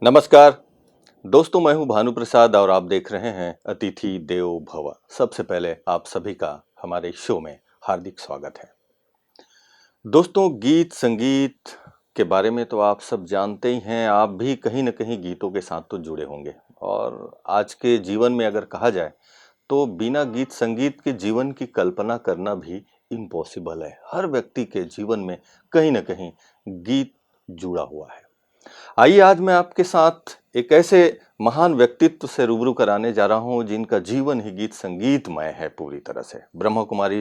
नमस्कार दोस्तों, मैं हूं भानु प्रसाद और आप देख रहे हैं अतिथि देवो भव। सबसे पहले आप सभी का हमारे शो में हार्दिक स्वागत है। दोस्तों, गीत संगीत के बारे में तो आप सब जानते ही हैं। आप भी कहीं न कहीं गीतों के साथ तो जुड़े होंगे और आज के जीवन में अगर कहा जाए तो बिना गीत संगीत के जीवन की कल्पना करना भी इम्पॉसिबल है। हर व्यक्ति के जीवन में कहीं न कहीं गीत जुड़ा हुआ है। आइए आज मैं आपके साथ एक ऐसे महान व्यक्तित्व से रूबरू कराने जा रहा हूं जिनका जीवन ही गीत संगीतमय है पूरी तरह से। ब्रह्म कुमारी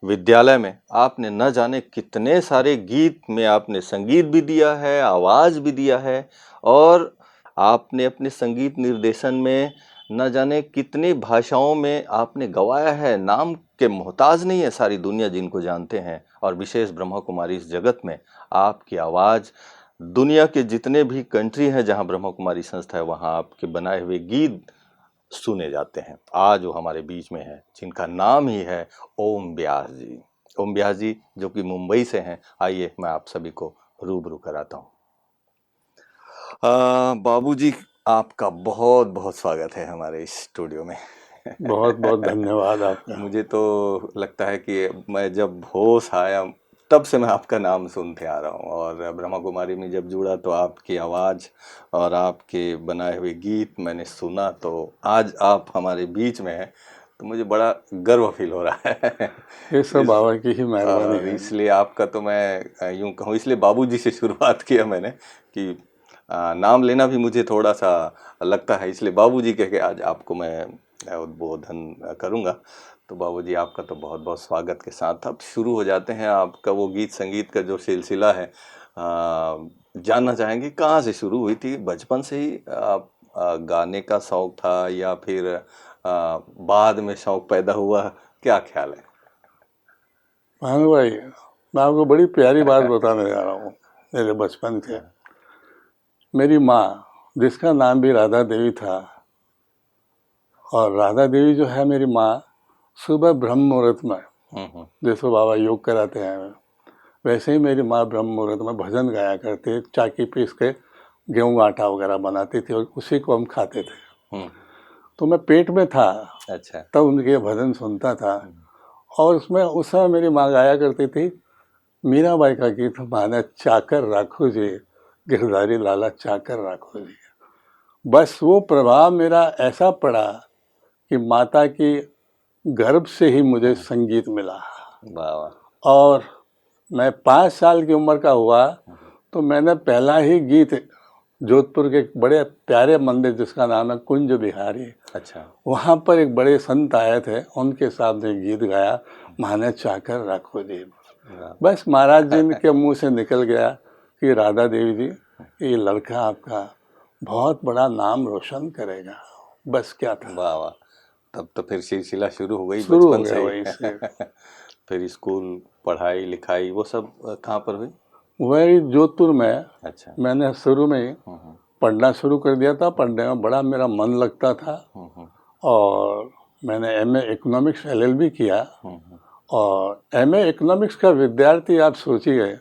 विद्यालय में आपने न जाने कितने सारे गीत में आपने संगीत भी दिया है, आवाज भी दिया है और आपने अपने संगीत निर्देशन में न जाने कितनी भाषाओं में आपने गवाया है। नाम के मोहताज नहीं है सारी दुनिया जिनको जानते हैं और विशेष ब्रह्म कुमारी इस जगत में आपकी आवाज दुनिया के जितने भी कंट्री हैं जहां ब्रह्म कुमारी संस्था है वहां आपके बनाए हुए गीत सुने जाते हैं। आज वो हमारे बीच में है जिनका नाम ही है ओम व्यास जी। ओम व्यास जी जो कि मुंबई से हैं। आइए मैं आप सभी को रूबरू कराता हूँ। बाबूजी, आपका बहुत बहुत स्वागत है हमारे इस स्टूडियो में। बहुत बहुत धन्यवाद आपका। मुझे तो लगता है कि मैं जब होश आया तब से मैं आपका नाम सुनते आ रहा हूँ और ब्रह्मा कुमारी में जब जुड़ा तो आपकी आवाज़ और आपके बनाए हुए गीत मैंने सुना, तो आज आप हमारे बीच में हैं तो मुझे बड़ा गर्व फील हो रहा है। ये सब बाबा की ही मेहरबानी और है। इसलिए आपका तो मैं यूँ कहूँ, इसलिए बाबूजी से शुरुआत किया मैंने कि नाम लेना भी मुझे थोड़ा सा लगता है, इसलिए बाबूजी कह के आज आपको मैं उद्बोधन करूँगा। तो बाबूजी, आपका तो बहुत बहुत स्वागत के साथ अब शुरू हो जाते हैं आपका वो गीत संगीत का जो सिलसिला है। जानना चाहेंगे कहाँ से शुरू हुई थी? बचपन से ही आप गाने का शौक था या फिर बाद में शौक पैदा हुआ? क्या ख्याल है? भानु भाई, मैं आपको बड़ी प्यारी बात बताने जा रहा हूँ। मेरे बचपन से मेरी माँ, जिसका नाम भी राधा देवी था, और राधा देवी जो है मेरी माँ, सुबह ब्रह्म मुहूर्त में जैसे बाबा योग कराते हैं वैसे ही मेरी माँ ब्रह्म मुहूर्त में भजन गाया करती, चाकी पीस के गेहूँ आटा वगैरह बनाती थी और उसी को हम खाते थे। तो मैं पेट में था, अच्छा, तब उनके भजन सुनता था और उसमें उस समय मेरी माँ गाया करती थी मीराबाई का गीत, माने चाकर राखो जी गिरधारी लाला चाकर राखो जी। बस वो प्रभाव मेरा ऐसा पड़ा कि माता की गर्भ से ही मुझे संगीत मिला। वाह। और मैं 5 साल की उम्र का हुआ तो मैंने पहला ही गीत जोधपुर के एक बड़े प्यारे मंदिर जिसका नाम है कुंज बिहारी, अच्छा, वहाँ पर एक बड़े संत आए थे, उनके सामने गीत गाया, माने चाकर राखो जी। बस महाराज जी के मुंह से निकल गया कि राधा देवी जी, ये लड़का आपका बहुत बड़ा नाम रोशन करेगा। बस क्या था। वाह वाह। तब तो फिर सिलसिला शुरू हो गई शुरू हो बचपन गया से वहीं ही। से। फिर स्कूल पढ़ाई लिखाई वो सब कहाँ पर हुई? वही जोधपुर में। अच्छा। मैंने शुरू में ही पढ़ना शुरू कर दिया था, पढ़ने में बड़ा मेरा मन लगता था और मैंने एमए इकोनॉमिक्स एलएलबी किया। और एमए इकोनॉमिक्स का विद्यार्थी आप सोचिए,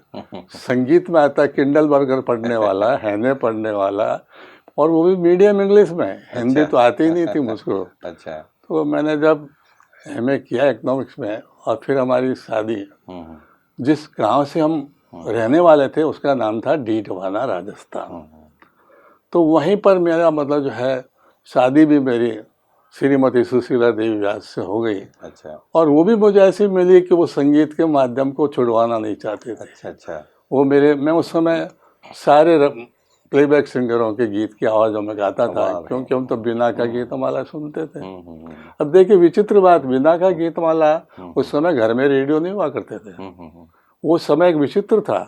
संगीत में आता किंडल बर्गर पढ़ने वाला, हैने पढ़ने वाला, और वो भी मीडियम इंग्लिश में। हिंदी तो आती ही नहीं थी मुझको। अच्छा। तो मैंने जब एमए किया इकोनॉमिक्स में और फिर हमारी शादी, जिस गांव से हम रहने वाले थे उसका नाम था डीडवाना, राजस्थान। तो वहीं पर मेरा मतलब जो है शादी भी मेरी श्रीमती सुशीला देवी व्यास से हो गई। अच्छा। और वो भी मुझे ऐसी मिली कि वो संगीत के माध्यम को छुड़वाना नहीं चाहते थे। अच्छा अच्छा। वो मैं उस समय सारे प्लेबैक सिंगरों के गीत की आवाज़ों में गाता था, क्योंकि हम तो बिना का गीतमाला सुनते थे। अब देखिए विचित्र बात, बिना का गीतमाला उस समय घर में रेडियो नहीं हुआ करते थे। वो समय एक विचित्र था।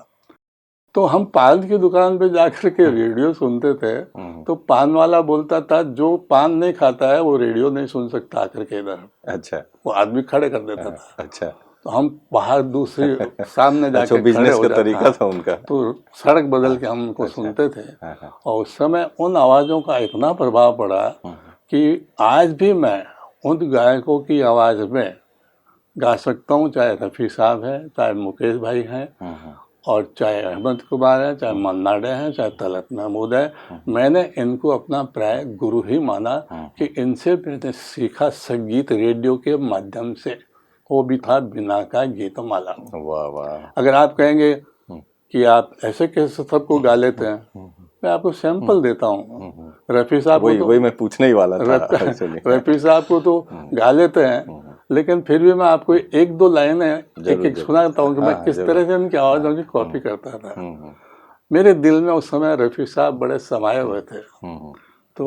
तो हम पान की दुकान पे जाकर के रेडियो सुनते थे, तो पान वाला बोलता था जो पान नहीं खाता है वो रेडियो नहीं सुन सकता आकर के इधर। अच्छा। वो आदमी खड़े कर देता था। अच्छा। तो हम बाहर दूसरी सामने जाके खड़े बिजनेस हो का जाते तरीका था उनका। तो सड़क बदल के हम उनको सुनते थे। और उस समय उन आवाज़ों का इतना प्रभाव पड़ा कि आज भी मैं उन गायकों की आवाज़ में गा सकता हूँ, चाहे रफ़ी साहब हैं, चाहे मुकेश भाई हैं। और चाहे अहमद कुमार है, चाहे मन्ना डे है, चाहे तलत महमूद है, मैंने इनको अपना प्राय गुरु ही माना कि इनसे मैंने सीखा संगीत रेडियो के माध्यम से, वो भी था बिना का गीतमाला। वाह वाह। अगर आप कहेंगे कि आप ऐसे कैसे सबको गा लेते हैं, मैं आपको सैंपल देता हूँ। रफ़ी साहब को तो वही मैं पूछने ही वाला था actually। रफ़ी साहब को तो गा लेते हैं, लेकिन फिर भी मैं आपको एक दो लाइनें एक एक सुनाता हूँ कि मैं किस तरह से उनकी आवाज़ों की कॉपी करता था। मेरे दिल में उस समय रफ़ी साहब बड़े समाये हुए थे। तो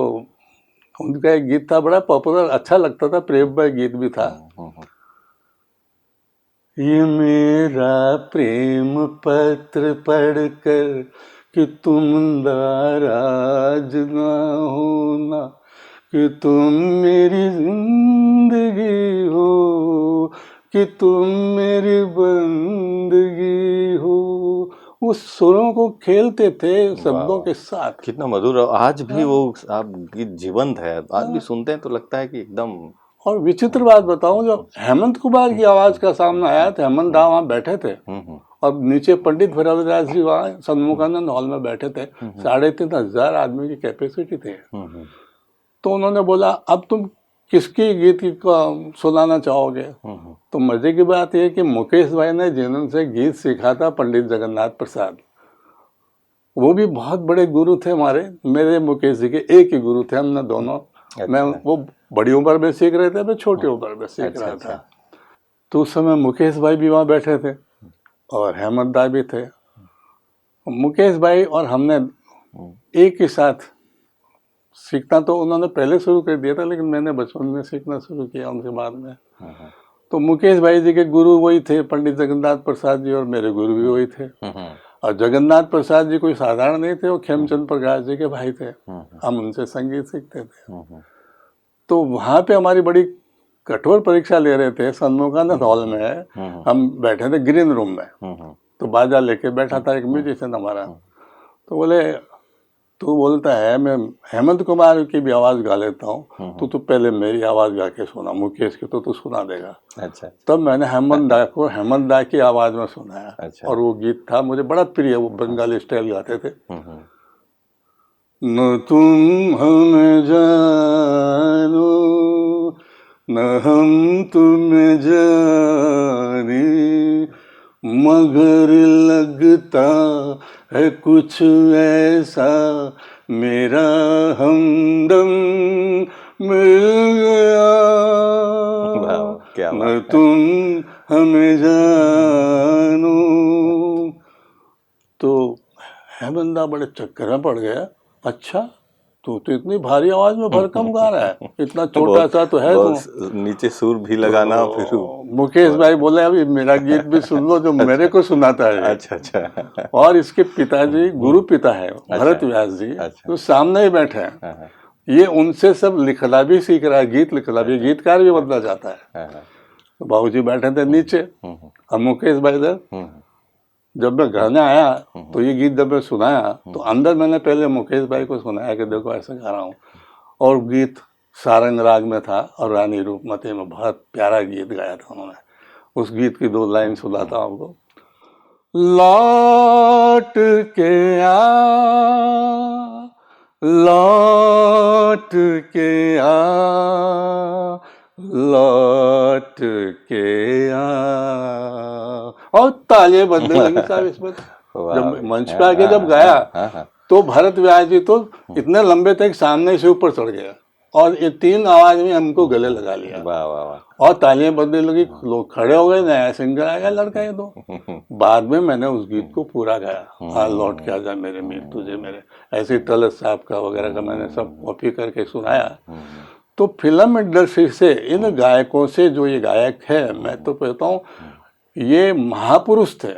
उनका एक गीत था बड़ा पॉपुलर, अच्छा लगता था, प्रेममय गीत भी था। ये मेरा प्रेम पत्र पढ़कर कि तुम नाराज ना होना, कि तुम मेरी जिंदगी हो, कि तुम मेरी बंदगी हो। उस सुरों को खेलते थे शब्दों के साथ। कितना मधुर। आज भी वो आप गीत जीवंत है, आज भी सुनते हैं तो लगता है कि एकदम। और विचित्र बात बताऊं, जब हेमंत कुमार की आवाज का सामना आया तो हेमंत दा वहाँ बैठे थे और नीचे पंडित भैरवदास जी वहाँ सन्मुखानंद हॉल में बैठे थे। 3,500 आदमी की कैपेसिटी थी। तो उन्होंने बोला अब तुम किसकी गीत का सुनाना चाहोगे? तो मजे की बात यह कि मुकेश भाई ने जिनसे गीत सीखा था पंडित जगन्नाथ प्रसाद, वो भी बहुत बड़े गुरु थे हमारे, मेरे मुकेश जी के एक ही गुरु थे, हमने दोनों। मैं वो बड़ी उम्र में सीख रहे थे, मैं छोटी उम्र में सीख रहा था। तो उस समय मुकेश भाई भी वहाँ बैठे थे और हेमंत दा भी थे। मुकेश भाई और हमने एक ही साथ सीखना तो उन्होंने पहले शुरू कर दिया था, लेकिन मैंने बचपन में सीखना शुरू किया उनके बाद में। तो मुकेश भाई जी के गुरु वही थे पंडित जगन्नाथ प्रसाद जी, और मेरे गुरु भी वही थे। और जगन्नाथ प्रसाद जी कोई साधारण नहीं थे, वो खेमचंद प्रकाश जी के भाई थे। हम उनसे संगीत सीखते थे। तो वहाँ पे हमारी बड़ी कठोर परीक्षा ले रहे थे सन्मुखानंद हॉल में। हम बैठे थे ग्रीन रूम में, तो बाजा लेके बैठा था एक म्यूजिशियन हमारा। तो बोले, तू बोलता है मैं हेमंत कुमार की भी आवाज़ गा लेता हूँ, तो तू पहले मेरी आवाज़ गा के सुना, मुकेश की तो तू सुना देगा। अच्छा। तब मैंने हेमंत दा को हेमंत दा की आवाज़ में सुनाया। अच्छा। और वो गीत था मुझे बड़ा प्रिय, वो बंगाली स्टाइल गाते थे। न तुम हमें जानो न हम तुम्हें जाने, मगर लगता है कुछ ऐसा मेरा हमदम मिल गया। क्या न तुम हमें जानो। तो हेमंत दा बड़े चक्कर में पड़ गया। अच्छा, तू तो इतनी भारी आवाज में भरकम गा रहा है, इतना छोटा सा तो है तू, नीचे सुर भी लगाना। तो फिर मुकेश भाई बोले अभी मेरा गीत भी सुन लो जो मेरे को सुनाता है। अच्छा अच्छा। और इसके पिताजी गुरु पिता है भरत व्यास जी, तो सामने ही बैठे हैं। ये उनसे सब लिखना भी सीख रहा है, गीत लिखना भी, गीतकार भी बनना चाहता है। तो बाबूजी बैठे थे नीचे और मुकेश भाई इधर। जब मैं गाने आया तो ये गीत जब मैं सुनाया तो अंदर मैंने पहले मुकेश भाई को सुनाया कि देखो ऐसे गा रहा हूँ, और गीत सारंग राग में था और रानी रूपमती में बहुत प्यारा गीत गाया था उन्होंने। उस गीत की 2 लाइन सुनाता हूँ आपको। लौट के आ, लौट के आ, लौट के आ, और तालियां बजने लगी साहब इसमें। जब मंच पे आके जब गाया तो भरत व्यास जी तो इतने लंबे थे कि सामने से ऊपर चढ़ गया और ये 3 आवाज में हमको गले लगा लिया। वाह वाह वाह। और तालियां बजने लगी, लोग खड़े हो गए, नया सिंगर आ गया लड़का ये तो। बाद में मैंने उस गीत को पूरा गाया, हाँ लौट के आजा मेरे मीर तुझे मेरे, ऐसे तलत साहब का वगैरह का मैंने सब कॉपी करके सुनाया। तो फिल्म इंडस्ट्री से इन गायकों से जो ये गायक है, मैं तो कहता हूँ ये महापुरुष थे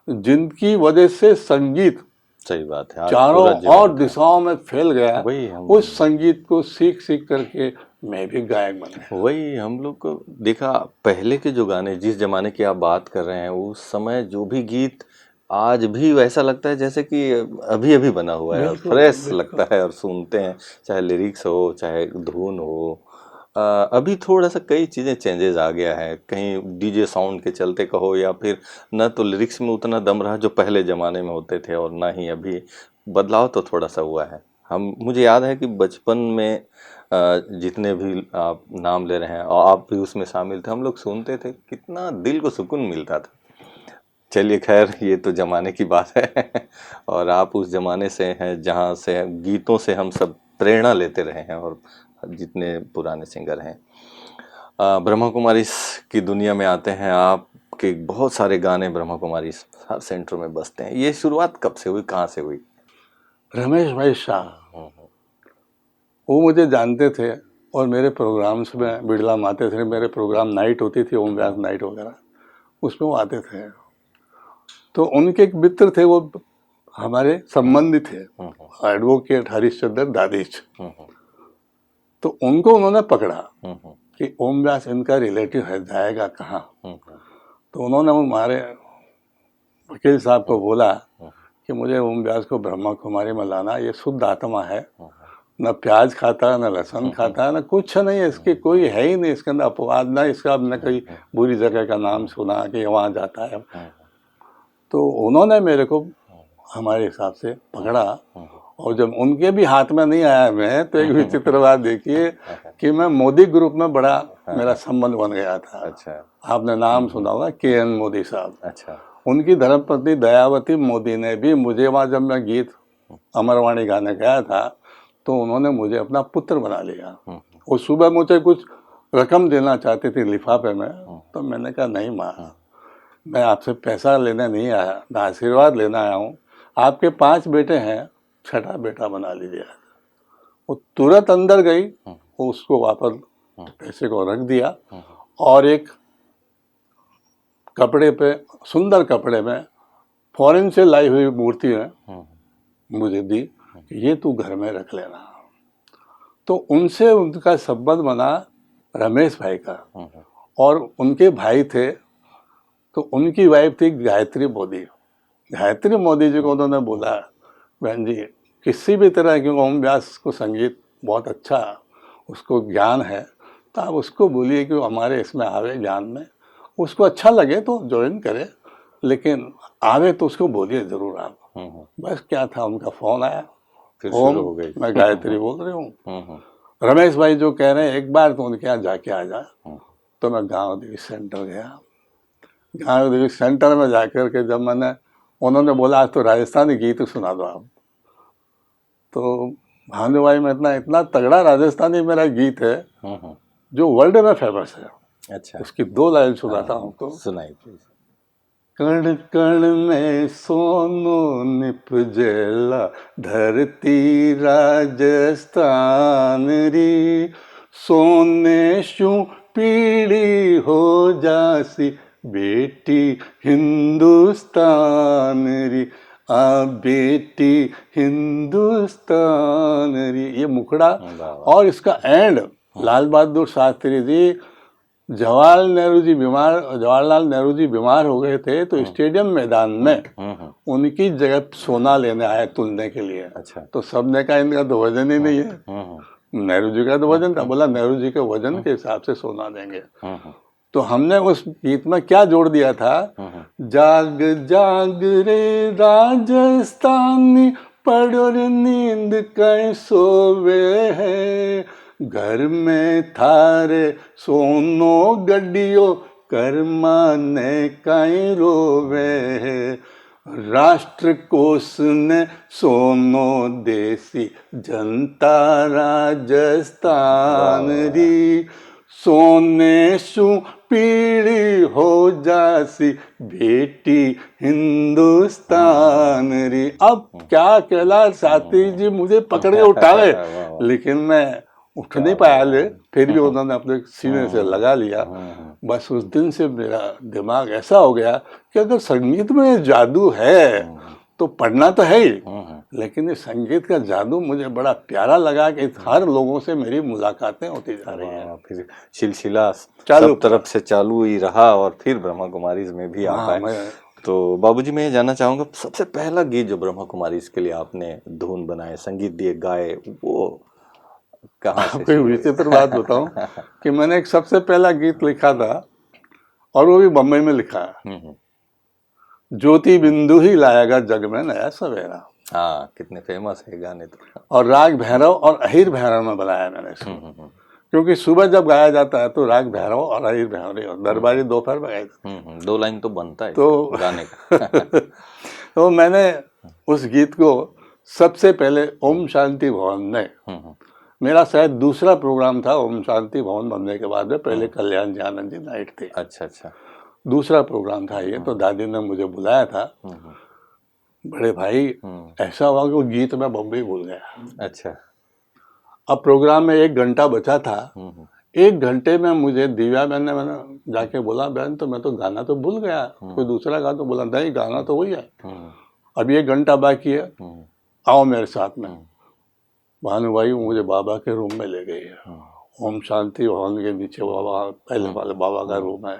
जिनकी वजह से संगीत, सही बात है, चारों और दिशाओं में फैल गया। उस संगीत को सीख सीख करके मैं भी गायक बन गया। वही हम लोग को देखा, पहले के जो गाने, जिस जमाने की आप बात कर रहे हैं, उस समय जो भी गीत आज भी वैसा लगता है जैसे कि अभी अभी बना हुआ है, फ्रेश लगता है और सुनते हैं, चाहे लिरिक्स हो चाहे धुन हो। अभी थोड़ा सा कई चीज़ें चेंजेस आ गया है, कहीं डीजे साउंड के चलते कहो या फिर न तो लिरिक्स में उतना दम रहा जो पहले ज़माने में होते थे, और ना ही अभी बदलाव तो थोड़ा सा हुआ है। हम मुझे याद है कि बचपन में जितने भी आप नाम ले रहे हैं और आप भी उसमें शामिल थे, हम लोग सुनते थे, कितना दिल को सुकून मिलता था। चलिए खैर, ये तो ज़माने की बात है और आप उस ज़माने से हैं जहाँ से गीतों से हम सब प्रेरणा लेते रहे हैं, और जितने पुराने सिंगर हैं। ब्रह्मा कुमारी की दुनिया में आते हैं, आपके बहुत सारे गाने ब्रह्मा कुमारी हर सेंटर में बजते हैं। ये शुरुआत कब से हुई, कहाँ से हुई? रमेश भाई शाह, वो मुझे जानते थे और मेरे प्रोग्राम्स में बिड़ला आते थे। मेरे प्रोग्राम नाइट होती थी, ओम व्यास नाइट वगैरह, उसमें वो आते थे। तो उनके एक मित्र थे, वो हमारे संबंधी थे, एडवोकेट हरिश्चंद्र दादीच। तो उनको उन्होंने पकड़ा कि ओम व्यास इनका रिलेटिव है, जाएगा कहाँ। तो उन्होंने हमारे वकील साहब को बोला कि मुझे ओम व्यास को ब्रह्मा कुमारी में लाना, ये शुद्ध आत्मा है, न प्याज खाता, न लहसुन खाता, न कुछ नहीं है, इसकी कोई है ही नहीं, इसके अंदर अपवाद ना, इसका न कोई बुरी जगह का नाम सुना कि वहाँ जाता है। तो उन्होंने मेरे को हमारे हिसाब से पकड़ा, और जब उनके भी हाथ में नहीं आया मैं, तो एक विचित्र बात देखिए कि मैं मोदी ग्रुप में बड़ा मेरा संबंध बन गया था। अच्छा। आपने नाम सुना होगा KN मोदी साहब। अच्छा। उनकी धर्मपत्नी दयावती मोदी ने भी मुझे, वहाँ जब मैं गीत अमरवाणी गाने गया था, तो उन्होंने मुझे अपना पुत्र बना लिया। वो सुबह मुझे कुछ रकम देना चाहती थी लिफाफे में, तो मैंने कहा नहीं माँ, मैं आपसे पैसा लेने नहीं आया, मैं आशीर्वाद लेना आया हूँ। आपके 5 बेटे हैं, 6ठा बेटा बना लीजिए। वो तुरंत अंदर गई, वो उसको वापस पैसे को रख दिया, और एक कपड़े पे, सुंदर कपड़े में, फॉरेन से लाई हुई मूर्ति है, मुझे दी कि ये तू घर में रख लेना। तो उनसे उनका संबंध बना रमेश भाई का, और उनके भाई थे, तो उनकी वाइफ थी गायत्री मोदी। गायत्री मोदी जी को उन्होंने बोला, बहन जी, किसी भी तरह की, ओम व्यास को संगीत बहुत अच्छा उसको ज्ञान है, तो आप उसको बोलिए कि वो हमारे इसमें आवे ज्ञान में, उसको अच्छा लगे तो ज्वाइन करे, लेकिन आवे तो उसको बोलिए ज़रूर आप। बस क्या था, उनका फ़ोन आया, फिर ओम, शुरू हो गई। मैं गायत्री बोल रही हूँ, रमेश भाई जो कह रहे हैं एक बार तो उनके यहाँ जाके आ जा। तो मैं गाँव देवी सेंटर गया। गाँव देवी सेंटर में जाकर के जब मैंने, उन्होंने बोला आज तो राजस्थानी गीत सुना दो आप। तो भानु भाई में इतना तगड़ा राजस्थानी मेरा गीत है जो वर्ल्ड में फेमस है। अच्छा। उसकी 2 लाइन सुनाता हूँ तो। सुनाइए प्लीज। कण कण में सोनो निपजेला, धरती राजस्थान री, सोने शू पीड़ी हो जासी, बेटी हिंदुस्तान री, आ बेटी हिंदुस्तान री। ये मुखड़ा, और इसका एंड लाल बहादुर शास्त्री जी, जवाहरलाल नेहरू जी बीमार हो गए थे, तो स्टेडियम मैदान में उनकी जगह सोना लेने आए तुलने के लिए। अच्छा। तो सबने कहा इनका तो वजन ही नहीं है। नेहरू जी का तो वजन था, बोला नेहरू जी के वजन के हिसाब से सोना देंगे। तो हमने उस गीत में क्या जोड़ दिया था, जाग जाग रे राजस्थानी, पड़ो रे नींद कहीं सोवे है, घर में थारे सोनो गड्डियो, कर्मा ने कहीं रोवे है, राष्ट्र कोष ने सोनो देसी, जनता राजस्थान री, सोने शू पीड़ी हो जासी, बेटी हिंदुस्तान री। अब क्या कहला साथी जी मुझे पकड़ के उठावे, लेकिन मैं उठ नहीं पाया ले, फिर भी उन्होंने अपने सीने से लगा लिया। बस उस दिन से मेरा दिमाग ऐसा हो गया कि अगर संगीत में जादू है तो पढ़ना तो है ही, लेकिन ये संगीत का जादू मुझे बड़ा प्यारा लगा कि हर लोगों से मेरी मुलाकातें होती जा रही हैं। फिर सिलसिला सब तरफ से चालू ही रहा, और फिर ब्रह्मा कुमारी में भी आप आए। तो बाबूजी, मैं ये जानना चाहूँगा, सबसे पहला गीत जो ब्रह्मा कुमारी के लिए आपने धुन बनाए, संगीत दिए, गाए, वो कहाँ से आपको एक शुरू हुई? विचित्र बात बताऊं कि मैंने एक सबसे पहला गीत लिखा था और वो भी बम्बई में लिखा है। हम्म। ज्योति बिंदु ही लाएगा जग में नया सवेरा, हाँ, कितने फेमस है गाने तो। और राग भैरव और अहिर भैरव में बनाया मैंने इसको। हम्म। क्योंकि सुबह जब गाया जाता है तो राग भैरव और अहिर भैरव और दरबारी दोपहर में गाया जाता है। 2 लाइन तो बनता है तो गाने का। तो मैंने उस गीत को सबसे पहले ओम शांति भवन में, हम्म। मेरा शायद दूसरा प्रोग्राम था ओम शांति भवन बनने के बाद में, पहले कल्याण जी आनंद जी नाइट थे, अच्छा अच्छा। दूसरा प्रोग्राम था ये। तो दादी ने मुझे बुलाया था, बड़े भाई ऐसा हुआ कि वो गीत मैं बम्बई भूल गया। अच्छा। अब प्रोग्राम में 1 घंटा बचा था, 1 घंटे में मुझे दिव्या बहन ने मैंने जाके बोला, बहन तो मैं तो गाना तो भूल गया, कोई दूसरा गा। तो बोला नहीं, गाना तो वही है, अभी 1 घंटा बाकी है, आओ मेरे साथ में। भानु भाई मुझे बाबा के रूम में ले गई, ओम शांति भवन के नीचे बाबा पहले वाले बाबा का रूम है,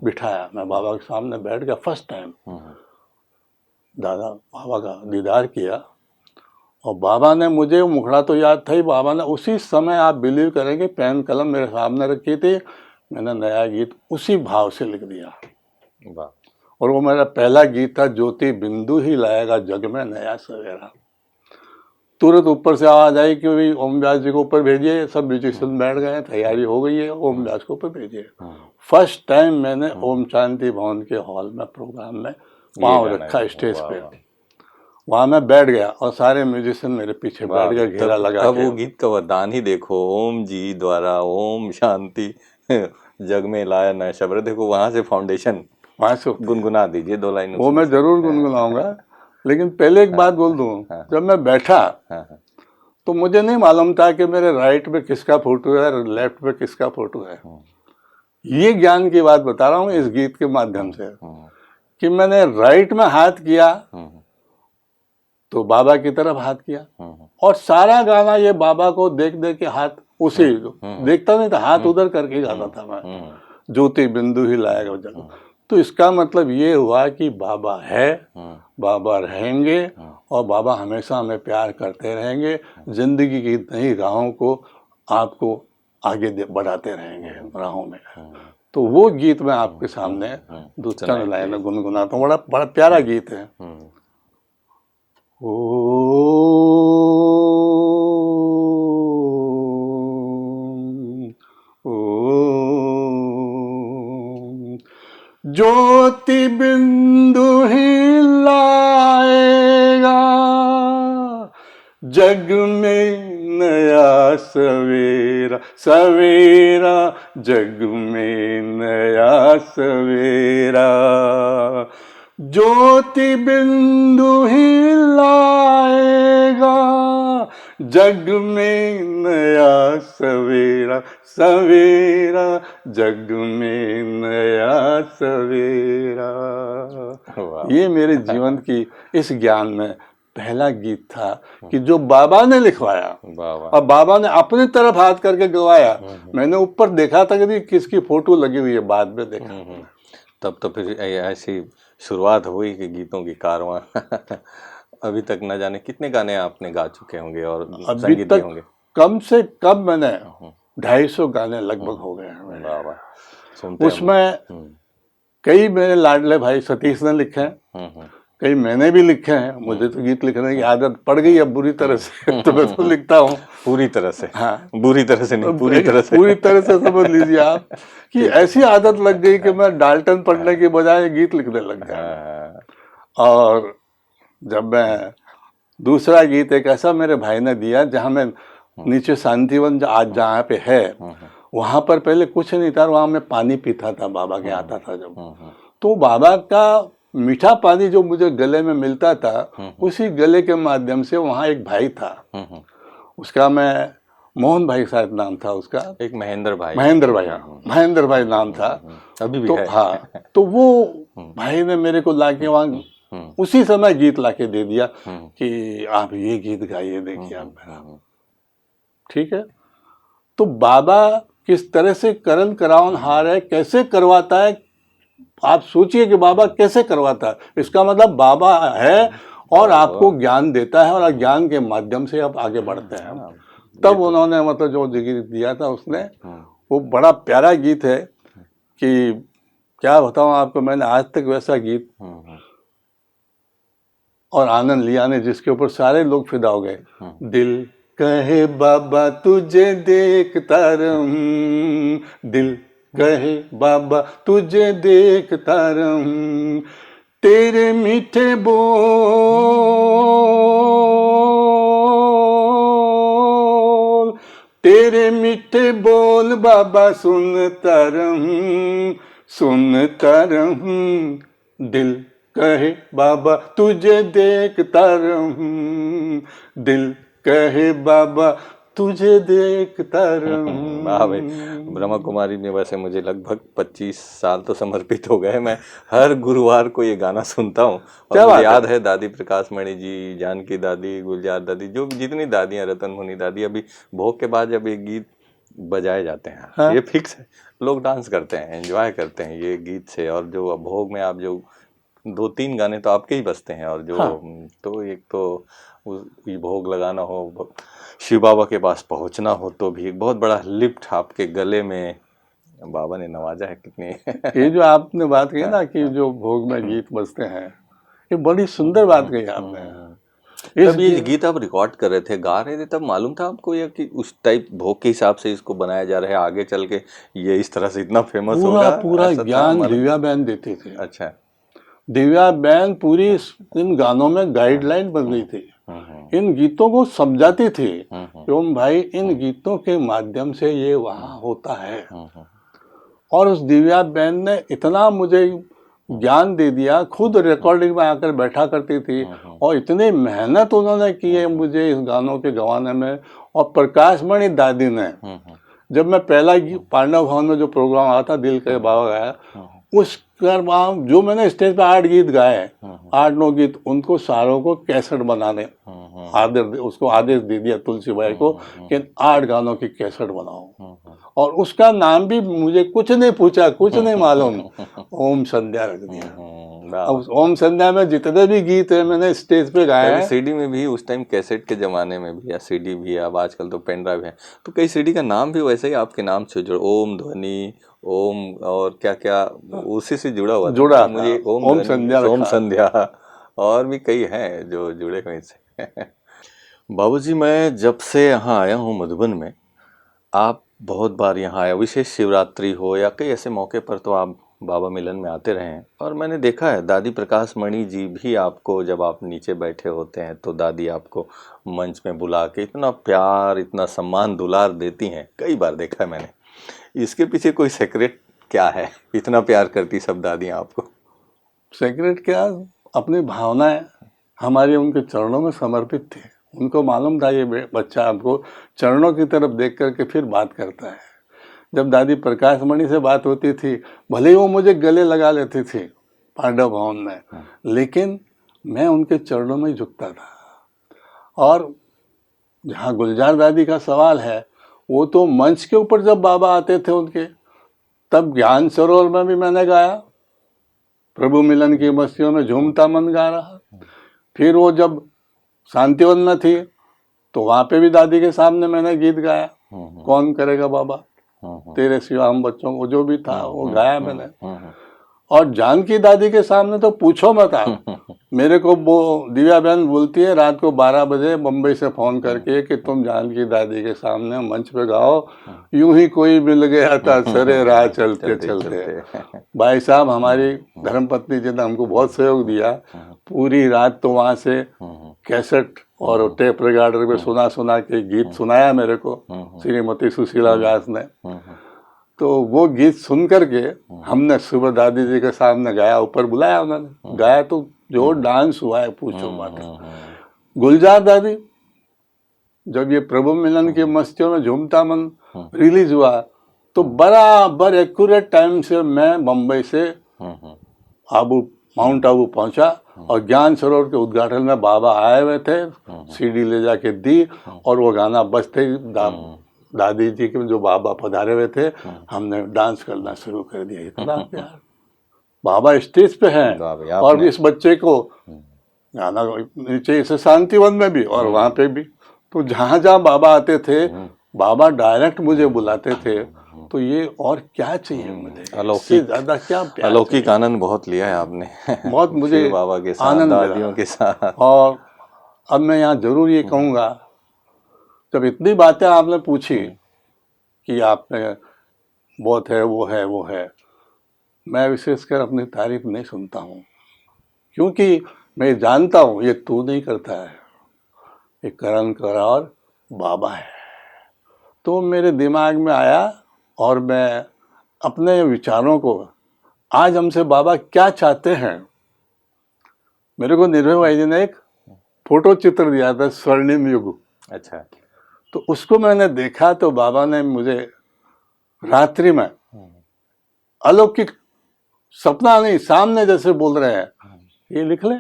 बिठाया। मैं बाबा के सामने बैठ गया, फर्स्ट टाइम दादा बाबा का दीदार किया। और बाबा ने मुझे, मुखड़ा तो याद था ही, बाबा ने उसी समय, आप बिलीव करेंगे, पेन कलम मेरे सामने रखी थी, मैंने नया गीत उसी भाव से लिख दिया। वाह। और वो मेरा पहला गीत था, ज्योति बिंदु ही लाएगा जग में नया सवेरा। तुरंत ऊपर से आवाज आई कि भाई ओम व्यास जी को ऊपर भेजिए, सब म्यूजिशियन बैठ गए, तैयारी हो गई है, ओम व्यास को ऊपर भेजिए। फर्स्ट टाइम मैंने ओम शांति भवन के हॉल में प्रोग्राम में पाँव रखा स्टेज पे, वहां मैं बैठ गया और सारे म्यूजिशियन मेरे पीछे बैठ गए घेरा लगा अब वो गीत का वरदान ही देखो, ओम जी द्वारा ओम शांति जग में लाया नया शब्द। देखो वहां से फाउंडेशन, वहां से गुनगुना दीजिए 2 लाइन। वो मैं जरूर गुनगुनाऊंगा, लेकिन पहले एक बात बोल दूं, जब मैं बैठा तो मुझे नहीं मालूम था कि मेरे राइट पे किसका फोटो है और लेफ्ट पे किसका फोटो है। ये ज्ञान की बात बता रहा हूँ इस गीत के माध्यम से, कि मैंने राइट में हाथ किया तो बाबा की तरफ हाथ किया, और सारा गाना ये बाबा को देख देख के हाथ उसी देखता नहीं था, हाथ उधर करके गाता था मैं, ज्योति बिंदु ही लाएगा जग। तो इसका मतलब ये हुआ कि बाबा है, बाबा रहेंगे, और बाबा हमेशा हमें प्यार करते रहेंगे, जिंदगी की नई राहों को आपको आगे बढ़ाते रहेंगे राहों में। तो वो गीत मैं आपके सामने 2-4 लाइन गुनगुनाता हूँ, बड़ा प्यारा गीत है। ज्योति बिंदु ही लाएगा जग में नया सवेरा, सवेरा जग में नया सवेरा। ज्योति बिंदु ही लाएगा जग में नया सवेरा, सवेरा जग में नया सवेरा। ये मेरे जीवन की इस ज्ञान में पहला गीत था कि जो बाबा ने लिखवाया, और बाबा ने अपनी तरफ हाथ करके गवाया। मैंने ऊपर देखा था कि किसकी फोटो लगी हुई है, बाद में देखा। तब तो फिर ऐसी शुरुआत हुई कि गीतों की कारवां। अभी तक न जाने कितने गाने आपने गा चुके होंगे और अभी तक होंगे। कम से कम मैंने 250 गाने लगभग हो गए हैं। उसमें कई मेरे लाडले भाई सतीश ने लिखे हैं, कई मैंने भी लिखे हैं। मुझे तो गीत लिखने की आदत पड़ गई है बुरी तरह से, तो मैं तो लिखता हूँ पूरी तरह से। हाँ, बुरी तरह से नहीं, पूरी तरह से समझ लीजिए आप कि ऐसी आदत लग गई कि मैं डाल्टन पढ़ने के बजाय गीत लिखने लग गया। और जब मैं दूसरा गीत एक ऐसा मेरे भाई ने दिया, जहाँ मैं नीचे शांतिवन आज जहाँ पे है, वहां पर पहले कुछ नहीं था, वहां मैं पानी पीता था, बाबा के आता था जब, तो बाबा का मीठा पानी जो मुझे गले में मिलता था, उसी गले के माध्यम से वहाँ एक भाई था, उसका मैं मोहन भाई शायद नाम था उसका, एक महेंद्र भाई नाम था, अभी भी है। हाँ, तो वो भाई ने मेरे को लाके वहाँ उसी समय गीत लाके दे दिया कि आप ये गीत गाइए, देखिए आप मेरा। ठीक है, तो बाबा किस तरह से करण करावन हार है, कैसे करवाता है, आप सोचिए कि बाबा कैसे करवाता है। इसका मतलब बाबा है और आपको ज्ञान देता है, और ज्ञान के माध्यम से आप आगे बढ़ते हैं। तब उन्होंने मतलब जो गीत दिया था उसने, वो बड़ा प्यारा गीत है कि क्या बताऊं आपको, मैंने आज तक वैसा गीत और आनंद लिया ने जिसके ऊपर सारे लोग फिदा हो गए। दिल कहे बाबा तुझे देखता रहूं, दिल कहे बाबा तुझे देखता रहूं, तेरे मीठे बोल, तेरे मीठे बोल बाबा सुनता रहूं, सुनता रहूं, दिल कहे बाबा तुझे देखता रहूं, दिल कहे बाबा तुझे देखता रहूं। वाह भाई, ब्रह्मा कुमारी में वैसे मुझे लगभग 25 साल तो समर्पित हो गए। मैं हर गुरुवार को ये गाना सुनता हूँ और मुझे याद है दादी प्रकाश मणि जी, जानकी दादी, गुलजार दादी, जो जितनी दादियाँ, रतन मुनि दादी, अभी भोग के बाद जब ये गीत बजाए जाते हैं, हाँ? ये फिक्स है, लोग डांस करते हैं, एंजॉय करते हैं ये गीत से। और जो भोग में आप जो 2-3 गाने तो आपके ही बजते हैं, और जो तो एक तो ये भोग लगाना हो, शिव बाबा के पास पहुंचना हो, तो भी एक बहुत बड़ा लिफ्ट आपके गले में बाबा ने नवाजा है। कितनी ये जो आपने बात कही ना कि जो भोग में गीत बजते हैं, ये बड़ी सुंदर बात कही आपने। तब ये गीत आप रिकॉर्ड कर रहे थे, गा रहे थे, तब मालूम था आपको या कि उस टाइप भोग के हिसाब से इसको बनाया जा रहा है, आगे चल के ये इस तरह से इतना फेमस होगा? पूरा ज्ञान दिव्या बहन देती थी। अच्छा, दिव्या बहन पूरी इन गानों में गाइडलाइन बन रही थी, इन गीतों को समझाती थी कि ओम भाई इन गीतों के माध्यम से ये वहाँ होता है। और उस दिव्या बहन ने इतना मुझे ज्ञान दे दिया, खुद रिकॉर्डिंग में आकर बैठा करती थी और इतनी मेहनत उन्होंने की है मुझे इस गानों के गवाने में। और प्रकाश मणि दादी ने, जब मैं पहला पांडव भवन में जो प्रोग्राम आया था दिल के बाबा गाया, उस जो मैंने स्टेज पे 8 गीत गाए, 8-9 गीत, उनको सारों को कैसेट बनाने उसको आदेश दे दिया तुलसी भाई को कि 8 गानों की कैसेट बनाओ। और उसका नाम भी मुझे कुछ नहीं पूछा, कुछ नहीं मालूम, ओम संध्या रख दिया। अब ओम संध्या में जितने भी गीत है मैंने स्टेज पे गाए हैं। सीडी में भी उस टाइम, कैसेट के जमाने में भी, या सीडी भी, अब आजकल तो पेन ड्राइव है, तो कई सीडी का नाम भी वैसे ही आपके नाम से जुड़ा, ओम ध्वनि, ओम और क्या क्या उसी से जुड़ा हुआ था। मुझे ओम संध्या और भी कई हैं जो जुड़े हुए इससे। बाबूजी, मैं जब से यहाँ आया हूँ मधुबन में, आप बहुत बार यहाँ आया, विशेष शिवरात्रि हो या कई ऐसे मौके पर तो आप बाबा मिलन में आते रहे हैं। और मैंने देखा है दादी प्रकाश मणि जी भी आपको, जब आप नीचे बैठे होते हैं तो दादी आपको मंच में बुला के इतना प्यार, इतना सम्मान, दुलार देती हैं, कई बार देखा है मैंने। इसके पीछे कोई सीक्रेट क्या है, इतना प्यार करती सब दादियाँ आपको? सीक्रेट क्या, अपनी भावनाएं हमारी उनके चरणों में समर्पित थी। उनको मालूम था ये बच्चा हमको चरणों की तरफ देख करके फिर बात करता है। जब दादी प्रकाश मणि से बात होती थी, भले ही वो मुझे गले लगा लेती थी पांडव भवन में, लेकिन मैं उनके चरणों में झुकता था। और जहाँ गुलजार दादी का सवाल है, वो तो मंच के ऊपर जब बाबा आते थे उनके, तब ज्ञान सरोवर में भी मैंने गाया, प्रभु मिलन की मस्तियों में झूमता मन गा रहा। फिर वो जब शांतिवन में थी तो वहाँ पे भी दादी के सामने मैंने गीत गाया, कौन करेगा बाबा तेरे सिवा हम बच्चों को, जो भी था वो गाया मैंने। और जानकी दादी के सामने तो पूछो मत आप, मेरे को वो दिव्या बहन बोलती है रात को 12 बजे मुंबई से फोन करके कि तुम जानकी दादी के सामने मंच पे गाओ, यूं ही कोई मिल गया था सरे राह चलते चलते। भाई साहब, हमारी धर्मपत्नी जी ने हमको बहुत सहयोग दिया, पूरी रात तो वहाँ से कैसेट और टेप रिकॉर्डर पे सुना के गीत सुनाया मेरे को श्रीमती सुशीला व्यास ने। तो वो गीत सुन करके हमने सुबह दादी जी के सामने गाया, ऊपर बुलाया उन्होंने, गाया तो जो डांस हुआ है पूछो मत। गुलजार दादी, जब ये प्रभु मिलन की मस्तियों में झूमता मन रिलीज हुआ, तो बराबर एक्यूरेट टाइम से मैं मुंबई से माउंट आबू पहुंचा और ज्ञान सरोवर के उद्घाटन में बाबा आए हुए थे, सीडी ले जाके दी और वो गाना बजते ही दादी जी के जो बाबा पधारे हुए थे, हमने डांस करना शुरू कर दिया। इतना प्यार, बाबा स्टेज पे हैं और इस बच्चे को गाना नीचे इसे शांतिवन में भी और वहाँ पे भी तो जहाँ जहाँ बाबा आते थे, बाबा डायरेक्ट मुझे बुलाते थे। तो ये और क्या चाहिए मुझे, इससे अलौकिक ज्यादा क्या प्यार अलौकिक चाहिए। आनंद बहुत लिया है आपने बहुत मुझे शिव बाबा के साथ, आनंद दादियों मिला। के साथ। और अब मैं यहाँ जरूर ये कहूँगा, जब इतनी बातें आपने पूछी कि आपने बहुत है, वो है, वो है, मैं विशेषकर अपनी तारीफ नहीं सुनता हूँ, क्योंकि मैं जानता हूँ ये तू नहीं करता है, ये करण करार बाबा है। तो मेरे दिमाग में आया और मैं अपने विचारों को, आज हमसे बाबा क्या चाहते हैं। मेरे को निर्भय भाई जी ने एक फोटो चित्र दिया था, स्वर्णिम युग। अच्छा। तो उसको मैंने देखा तो बाबा ने मुझे रात्रि में अलौकिक, सपना नहीं, सामने जैसे बोल रहे हैं, ये लिख ले।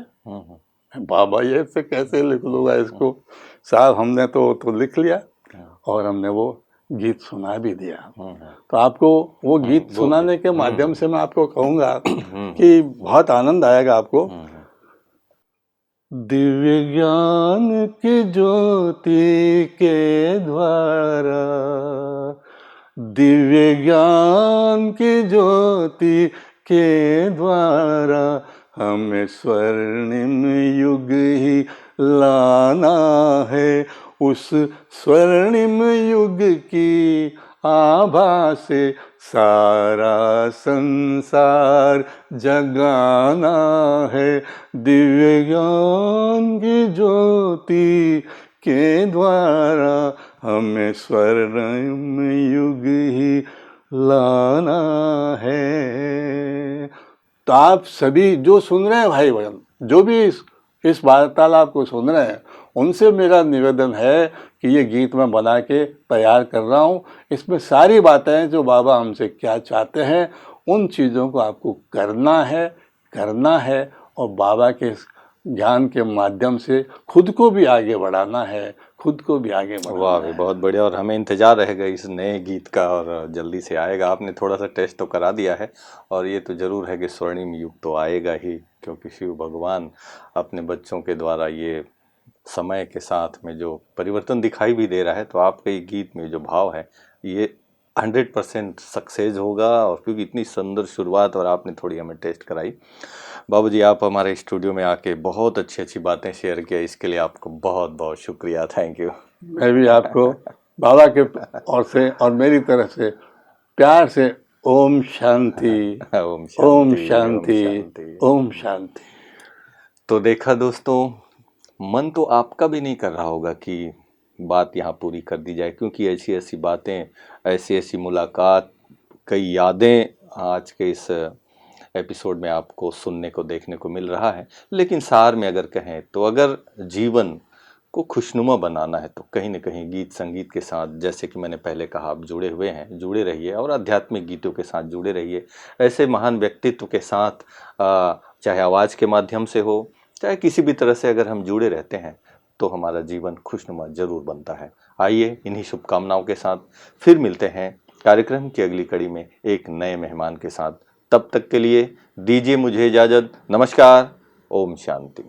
बाबा ये से कैसे लिख लूंगा इसको, साहब हमने तो लिख लिया और हमने वो गीत सुना भी दिया। तो आपको वो गीत सुनाने के माध्यम से मैं आपको कहूँगा कि बहुत आनंद आएगा आपको। दिव्य ज्ञान की ज्योति के द्वारा, दिव्य ज्ञान की ज्योति के द्वारा, हमें स्वर्णिम युग ही लाना है। उस स्वर्णिम युग की आभा से सारा संसार जगाना है। दिव्य ज्ञान की ज्योति के द्वारा, हमें स्वर्णिम युग ही लाना है। तो आप सभी जो सुन रहे हैं भाई बहन, जो भी इस वार्तालाप को सुन रहे हैं, उनसे मेरा निवेदन है कि ये गीत मैं बना के तैयार कर रहा हूँ। इसमें सारी बातें जो बाबा हमसे क्या चाहते हैं, उन चीज़ों को आपको करना है और बाबा के ज्ञान के माध्यम से खुद को भी आगे बढ़ाना है, खुद को भी आगे बढ़ाना वाह है। भाई, बहुत बढ़िया। और हमें इंतजार रहेगा इस नए गीत का, और जल्दी से आएगा। आपने थोड़ा सा टेस्ट तो करा दिया है, और ये तो जरूर है कि स्वर्णिम युग तो आएगा ही, क्योंकि शिव भगवान अपने बच्चों के द्वारा ये समय के साथ में जो परिवर्तन दिखाई भी दे रहा है, तो आपके गीत में जो भाव है ये 100% सक्सेस होगा। और क्योंकि इतनी सुंदर शुरुआत और आपने थोड़ी हमें टेस्ट कराई। बाबूजी, आप हमारे स्टूडियो में आके बहुत अच्छी अच्छी बातें शेयर किया, इसके लिए आपको बहुत बहुत शुक्रिया। Thank you. मैं भी आपको बाबा के ओर से और मेरी तरफ से प्यार से ओम शांति, ओम ओम शांति, ओम शांति, शांति। ओम शांति। तो देखा दोस्तों, मन तो आपका भी नहीं कर रहा होगा कि बात यहाँ पूरी कर दी जाए, क्योंकि ऐसी ऐसी बातें, ऐसी ऐसी मुलाकात, कई यादें आज के इस एपिसोड में आपको सुनने को देखने को मिल रहा है। लेकिन सार में अगर कहें तो, अगर जीवन को खुशनुमा बनाना है तो कहीं न कहीं गीत संगीत के साथ, जैसे कि मैंने पहले कहा, आप जुड़े हुए हैं, जुड़े रहिए और आध्यात्मिक गीतों के साथ जुड़े रहिए। ऐसे महान व्यक्तित्व के साथ चाहे आवाज़ के माध्यम से हो, चाहे किसी भी तरह से अगर हम जुड़े रहते हैं तो हमारा जीवन खुशनुमा जरूर बनता है। आइए इन्हीं शुभकामनाओं के साथ फिर मिलते हैं कार्यक्रम की अगली कड़ी में एक नए मेहमान के साथ। तब तक के लिए दीजिए मुझे इजाज़त। नमस्कार। ओम शांति।